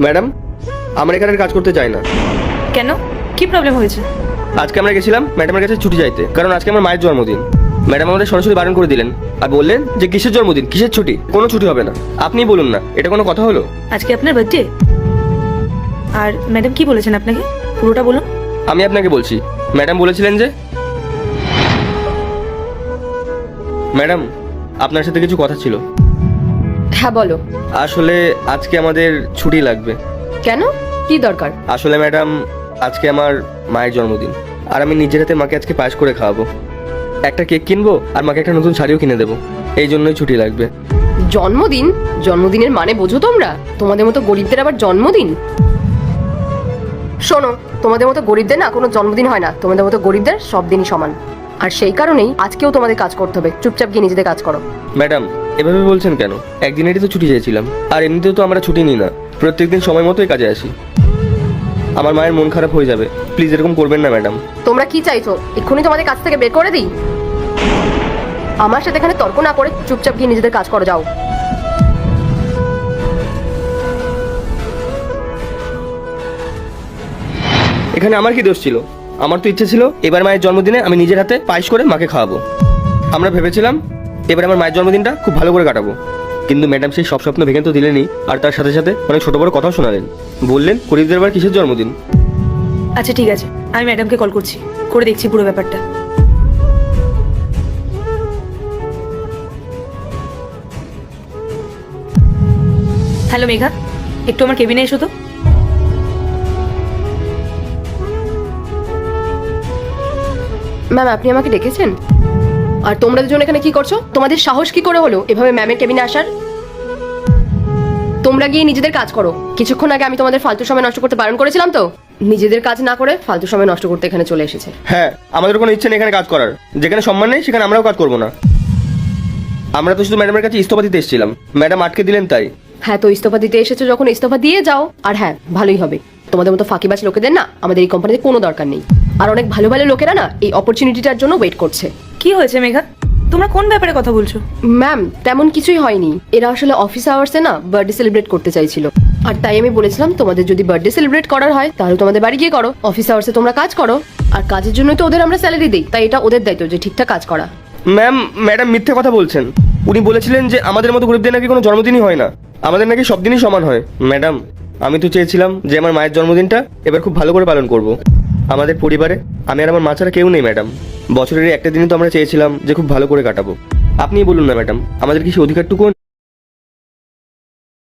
Madam, আমরা এখানে আর কাজ করতে চাই না। কেন, কি প্রবলেম হয়েছে? আজকে আমরা গেছিলাম ম্যাডামের কাছে ছুটি চাইতে, কারণ আজকে আমার মায়ের জন্মদিন। ম্যাডাম আমাদের সরাসরি বারণ করে দিলেন আর বললেন যে কিসের জন্মদিন, কিসের ছুটি, কোনো ছুটি হবে না। আপনিই বলুন না, এটা কোনো কথা হলো? আজকে আপনার বার্থডে। আর ম্যাডাম কি বলেছেন আপনাকে, পুরোটা বলুন। আমি আপনাকে বলছি, ম্যাডাম বলেছিলেন যে ম্যাডাম আপনার সাথে কিছু কথা ছিল। হ্যাঁ বলো। আসলে আজকে আমাদের ছুটি লাগবে। কেন, কি দরকার? আসলে ম্যাডাম, আজকে আমার মায়ের জন্মদিন, আর আমি নিজের হাতে মাকে আজকে পায়েস করে খাওয়াবো। একটা কেক কিনবো আর মাকে একটা নতুন শাড়িও কিনে দেবো, এই জন্যই ছুটি লাগবে। জন্মদিন? জন্মদিনের মানে বোঝো তোমরা? তোমাদের মতো গরিবদের আবার জন্মদিন? শোনো, তোমাদের মতো গরিবদের না কোনো জন্মদিন হয় না, তোমাদের মতো গরিবদের সব দিনই সমান। আর সেই কারণেই আজকেও তোমাদের কাজ করতে হবে, চুপচাপ গিয়ে নিজেদের কাজ করো। ম্যাডাম, এভাবে বলছেন কেন? একদিনেরই তো ছুটি চেয়েছিলাম, আর এমনিতেও তো আমরা ছুটি নিই না, প্রত্যেকদিন সময় মতোই কাজে আসি। আমার মায়ের মন খারাপ হয়ে যাবে, প্লিজ এরকম করবেন না ম্যাডাম। তোমরা কি চাইছো, এক্ষুনি তোমাদের কাছ থেকে বের করে দিই? আমার সাথে এখানে তর্ক না করে চুপচাপ গিয়ে নিজেদের কাজ করো, যাও। এখানে আমার কি দোষ ছিল? আমার তো ইচ্ছে ছিল এবার মায়ের জন্মদিনে আমি নিজের হাতে পায়েস করে মাকে খাওয়াবো। আমরা ভেবেছিলাম এবার আমার মায়ের জন্মদিনটা খুব ভালো করে কাটাবো, কিন্তু ম্যাডাম সেই সব স্বপ্ন ভেঙে তো দিলেনই, আর তার সাথে সাথে অনেক ছোট বড় কথাও শোনালেন। বললেন গরিবদের আবার কিসের জন্মদিন। আচ্ছা ঠিক আছে, আমি ম্যাডামকে কল করছি, করে দেখছি পুরো ব্যাপারটা। হ্যালো মেঘা, একটু আমার কেবিনে এসো তো। ম্যাম, আপনি আমাকে ডেকেছেন? আর তোমরা দুজন এখানে কি করছো? তোমাদের সাহস কি করে হলো এভাবে ম্যামের কেবিনে আসার? তোমরা গিয়ে নিজেদের কাজ করো। কিছুক্ষণ আগে আমি তোমাদের ফালতু সময় নষ্ট করতে বারণ করেছিলাম তো? নিজেদের কাজ না করে ফালতু সময় নষ্ট করতে এখানে চলে এসেছে। হ্যাঁ, আমাদের কোনো ইচ্ছে নেই এখানে কাজ করার। যেখানে সম্মান নেই সেখানে আমরাও কাজ করবো না। আমরা তো শুধু ম্যাডামের কাছে ইস্তফা দিতে এসেছিলাম, ম্যাডাম আটকে দিলেন তাই। হ্যাঁ, তো ইস্তফা দিতে এসেছো যখন ইস্তফা দিয়ে যাও। আর হ্যাঁ, ভালোই হবে। তোমাদের মতো ফাঁকিবাজ লোকেদের না আমাদের এই কোম্পানিতে কোনো দরকার নেই। আর অনেক ভালো ভালো লোকেরা না এই অপরচুনিটিটার জন্য ওয়েট করছে। কি হয়েছে মেঘা, তোমরা কোন ব্যাপারে কথা বলছো? ম্যাম, তেমন কিছুই হয়নি। এরা আসলে অফিস আওয়ার্সে না বার্থডে সেলিব্রেট করতে চাইছিল, আর তাই আমি বলেছিলাম তোমাদের যদি বার্থডে সেলিব্রেট করার হয় তাহলে তোমাদের বাড়ি গিয়ে করো, অফিস আওয়ার্সে তোমরা কাজ করো। আর কাজের জন্যই তো ওদের আমরা স্যালারি দিই, তাই এটা ওদের দায়িত্ব যে ঠিকঠাক কাজ করা। ম্যাডাম মিথ্যে কথা বলছেন। উনি বলেছিলেন যে আমাদের মতো গরিবদের নাকি কোনো জন্মদিনই হয় না, আমাদের নাকি সব দিনই সমান হয়। ম্যাডাম, আমি তো চেয়েছিলাম যে আমার মায়ের জন্মদিনটা এবার খুব ভালো করে পালন করব। আমাদের পরিবারে আমি আর আমার মা ছাড়া কেউ নেই ম্যাডাম। বছরের একটা দিনই তো আমরা চেয়েছিলাম যে খুব ভালো করে কাটাবো। আপনিই বলুন না ম্যাডাম, আমাদের কি সেই অধিকারটুকু